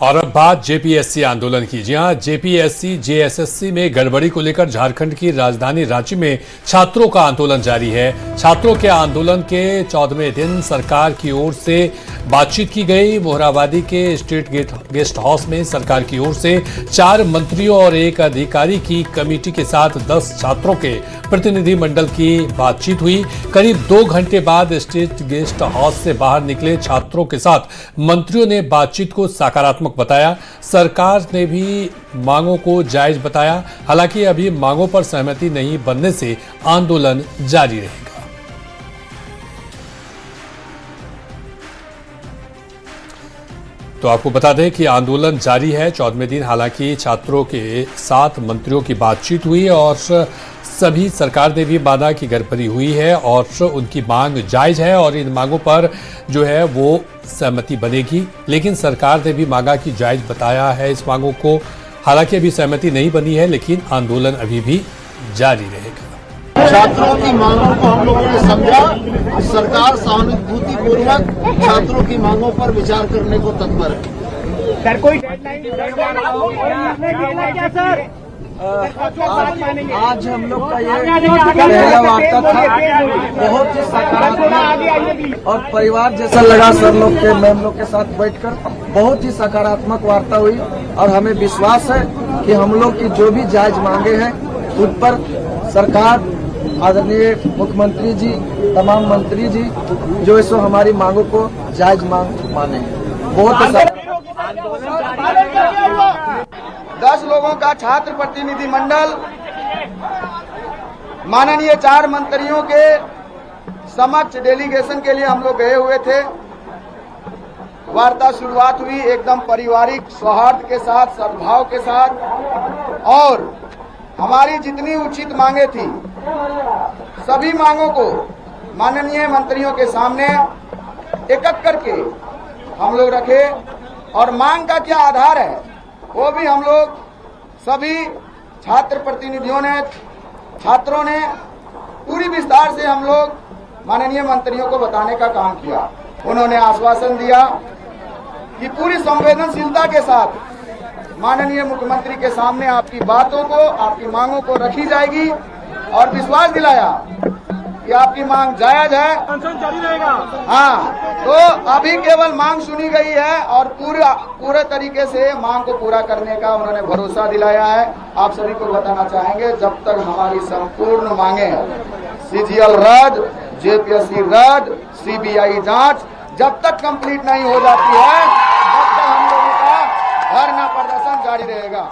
और अब बात जेपीएससी आंदोलन की। जी हां, जेपीएससी जेएसएससी में गड़बड़ी को लेकर झारखंड की राजधानी रांची में छात्रों का आंदोलन जारी है। छात्रों के आंदोलन के 14वें दिन सरकार की ओर से बातचीत की गई। मोहराबादी के स्टेट गेस्ट हाउस में सरकार की ओर से 4 मंत्रियों और 1 अधिकारी की कमेटी के साथ 10 छात्रों के प्रतिनिधि मंडल की बातचीत हुई। करीब 2 घंटे बाद स्टेट गेस्ट हाउस से बाहर निकले छात्रों के साथ मंत्रियों ने बातचीत को सकारात्मक बताया। सरकार ने भी मांगों को जायज बताया। हालांकि अभी मांगों पर सहमति नहीं बनने से आंदोलन जारी रहेगा। तो आपको बता दें कि आंदोलन जारी है 14वें दिन। हालांकि छात्रों के साथ मंत्रियों की बातचीत हुई और सभी सरकार ने भी माना कि गड़बड़ी हुई है और उनकी मांग जायज है और इन मांगों पर जो है वो सहमति बनेगी। लेकिन सरकार ने भी मांगा कि जायज बताया है इस मांगों को। हालांकि अभी सहमति नहीं बनी है, लेकिन आंदोलन अभी भी जारी रहेगा। छात्रों की मांगों को हम लोगों ने समझा। सरकार सहानुभूतिपूर्वक छात्रों की मांगों पर विचार करने को तत्पर है। सर कोई डेडलाइन क्या सर? आज हम लोग का ये पहला वार्ता था, बहुत ही सकारात्मक और परिवार जैसा लगा। सर लोग के मैम लोग के साथ बैठकर बहुत ही सकारात्मक वार्ता हुई और हमें विश्वास है कि हम लोग की जो भी जायज मांगे हैं उन पर सरकार, आदरणीय मुख्यमंत्री जी, तमाम मंत्री जी जो इसो हमारी मांगों को जायज मांग माने। बहुत 10 लोगों का छात्र प्रतिनिधि मंडल माननीय 4 मंत्रियों के समक्ष डेलीगेशन के लिए हम लोग गए हुए थे। वार्ता शुरुआत हुई एकदम पारिवारिक सौहार्द के साथ, सद्भाव के साथ, और हमारी जितनी उचित मांगे थी सभी मांगों को माननीय मंत्रियों के सामने एक-एक करके हम लोग रखे और मांग का क्या आधार है वो भी हम लोग सभी छात्र प्रतिनिधियों ने, छात्रों ने पूरी विस्तार से हम लोग माननीय मंत्रियों को बताने का काम किया। उन्होंने आश्वासन दिया कि पूरी संवेदनशीलता के साथ माननीय मुख्यमंत्री के सामने आपकी बातों को, आपकी मांगों को रखी जाएगी और विश्वास दिलाया कि आपकी मांग जायज है। हाँ, तो अभी केवल मांग सुनी गई है और पूरे तरीके से मांग को पूरा करने का उन्होंने भरोसा दिलाया है। आप सभी को बताना चाहेंगे, जब तक हमारी संपूर्ण मांगे सीजीएल रद्द, जेपीएससी रद्द, सीबीआई जांच जब तक कंप्लीट नहीं हो जाती है तब तक हम लोगों का धरना प्रदर्शन जारी रहेगा।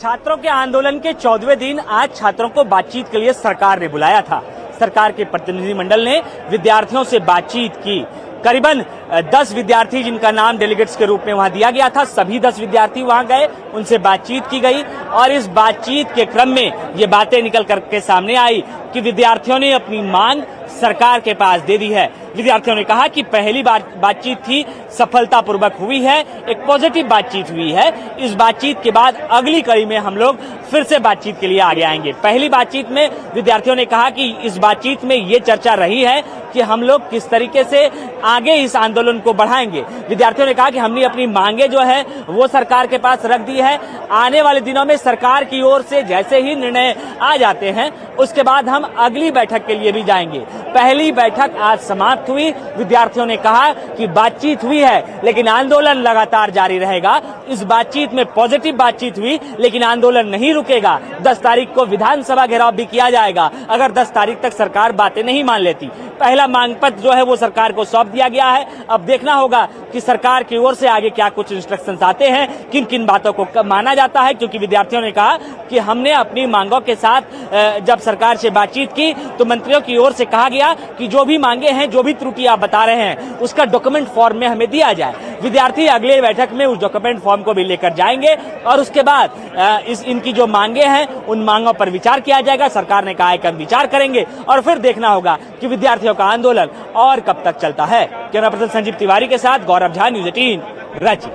छात्रों के आंदोलन के 14वें दिन आज छात्रों को बातचीत के लिए सरकार ने बुलाया था। सरकार के प्रतिनिधिमंडल ने विद्यार्थियों से बातचीत की। करीबन 10 विद्यार्थी जिनका नाम डेलीगेट्स के रूप में वहां दिया गया था, सभी 10 विद्यार्थी वहां गए, उनसे बातचीत की गई और इस बातचीत के क्रम में ये बातें निकल करके सामने आई कि विद्यार्थियों ने अपनी मांग सरकार के पास दे दी है। विद्यार्थियों ने कहा कि पहली बातचीत थी, सफलतापूर्वक हुई है, एक पॉजिटिव बातचीत हुई है। इस बातचीत के बाद अगली कड़ी में हम लोग फिर से बातचीत के लिए आगे आएंगे। पहली बातचीत में विद्यार्थियों ने कहा कि इस बातचीत में ये चर्चा रही है कि हम लोग किस तरीके से आगे इस आंदोलन को बढ़ाएंगे। विद्यार्थियों ने कहा कि हमने अपनी मांगे जो है वो सरकार के पास रख दी है। आने वाले दिनों में सरकार की ओर से जैसे ही निर्णय आ जाते हैं उसके बाद हम अगली बैठक के लिए भी जाएंगे। पहली बैठक आज समाप्त हुई। विद्यार्थियों ने कहा कि बातचीत हुई है लेकिन आंदोलन लगातार जारी रहेगा। इस बातचीत में पॉजिटिव बातचीत हुई लेकिन आंदोलन नहीं रुकेगा। 10 तारीख को विधानसभा घेराव भी किया जाएगा अगर 10 तारीख तक सरकार बातें नहीं मान लेती। पहला मांग पत्र जो है वो सरकार को सौंप दिया गया है। अब देखना होगा कि सरकार की ओर से आगे क्या कुछ इंस्ट्रक्शंस आते हैं, किन किन बातों को कब माना जाता है। क्योंकि विद्यार्थियों ने कहा कि हमने अपनी मांगों के साथ जब सरकार से बातचीत की तो मंत्रियों की ओर से कहा गया कि जो भी मांगे हैं, जो भी त्रुटि आप बता रहे हैं उसका डॉक्यूमेंट फॉर्म में हमें दिया जाए। विद्यार्थी अगले बैठक में उस डॉक्यूमेंट फॉर्म को भी लेकर जाएंगे और उसके बाद इनकी जो मांगे हैं उन मांगों पर विचार किया जाएगा। सरकार ने कहा है कि हम विचार करेंगे और फिर देखना होगा कि विद्यार्थियों का आंदोलन और कब तक चलता है। कैमरा पर्सन संजीव तिवारी के साथ गौरव झा, न्यूज़ 18 रांची।